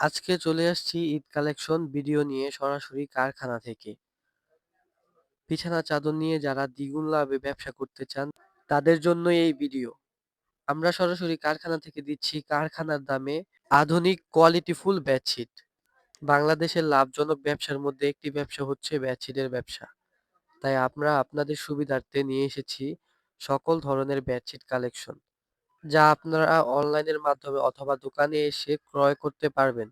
আজকে চলে আসছি ঈদ কালেকশন ভিডিও নিয়ে সরাসরি কারখানা থেকে। বিছানা চাদর নিয়ে যারা দ্বিগুণ লাভে ব্যবসা করতে চান তাদের জন্য এই ভিডিও। আমরা সরাসরি কারখানা থেকে দিচ্ছি কারখানার দামে আধুনিক কোয়ালিটিফুল বেডশিট। বাংলাদেশের লাভজনক ব্যবসার মধ্যে একটি ব্যবসা হচ্ছে বেডশিটের ব্যবসা। তাই আমরা আপনাদের সুবিধার্থে নিয়ে এসেছি সকল ধরনের বেডশিট কালেকশন, যা আপনারা অনলাইনের মাধ্যমে অথবা দোকানে এসে ক্রয় করতে পারবেন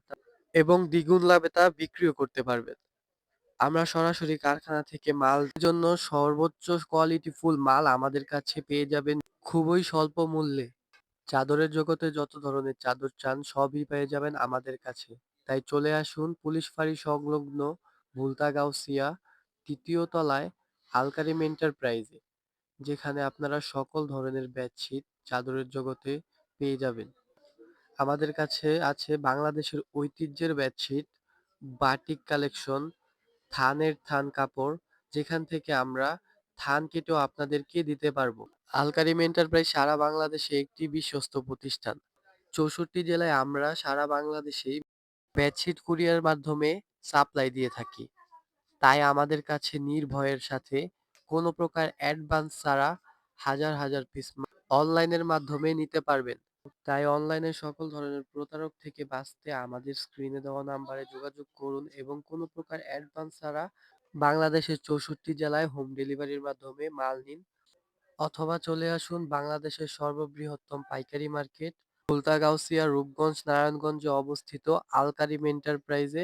এবং দ্বিগুণ লাভে তা বিক্রিও করতে পারবেন। আমরা সরাসরি কারখানা থেকে মাল জন্য সর্বোচ্চ কোয়ালিটিফুল মাল আমাদের কাছে পেয়ে যাবেন খুবই স্বল্প মূল্যে। চাদরের জগতে যত ধরনের চাদর চান সবই পেয়ে যাবেন আমাদের কাছে। তাই চলে আসুন পুলিশ ফাঁড়ি সংলগ্ন ভুলতা গাউসিয়া ৩য় তলায় আল কারিম এন্টারপ্রাইজে, যেখানে আপনারা সকল ধরনের বেডশিট চাদরের জগতে পেয়ে যাবেন। আমাদের কাছে আছে বাংলাদেশের ঐতিহ্যের বেডশিট, বাটিক কালেকশন, থানের থান কাপড়, যেখান থেকে আমরা থান কেটেও আপনাদেরকে দিতে পারবো। আল কারিম এন্টারপ্রাইজ সারা বাংলাদেশে একটি বিশ্বস্ত প্রতিষ্ঠান। ৬৪ জেলায় আমরা সারা বাংলাদেশেই বেডশিট কুরিয়ার মাধ্যমে সাপ্লাই দিয়ে থাকি। তাই আমাদের কাছে নির্ভয়ের সাথে কোনো প্রকার অ্যাডভান্স ছাড়া হাজার হাজার পিস অনলাইনের মাধ্যমে নিতে পারবেন। তাই অনলাইনে সকল ধরনের প্রতারক থেকে বাঁচতে আমাদের স্ক্রিনে দেওয়া নাম্বারে যোগাযোগ করুন এবং কোনো প্রকার অ্যাডভান্স ছাড়া বাংলাদেশের ৬৪ জেলায় হোম ডেলিভারির মাধ্যমে মাল নিন, অথবা চলে আসুন বাংলাদেশের সর্ববৃহত্তম পাইকারি মার্কেট ভুলতা গাউসিয়া রূপগঞ্জ নারায়ণগঞ্জে অবস্থিত আল কারিম এন্টারপ্রাইজে,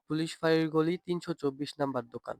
পুলিশ ফাঁড়ির গলি ৩২৪ নাম্বার দোকান।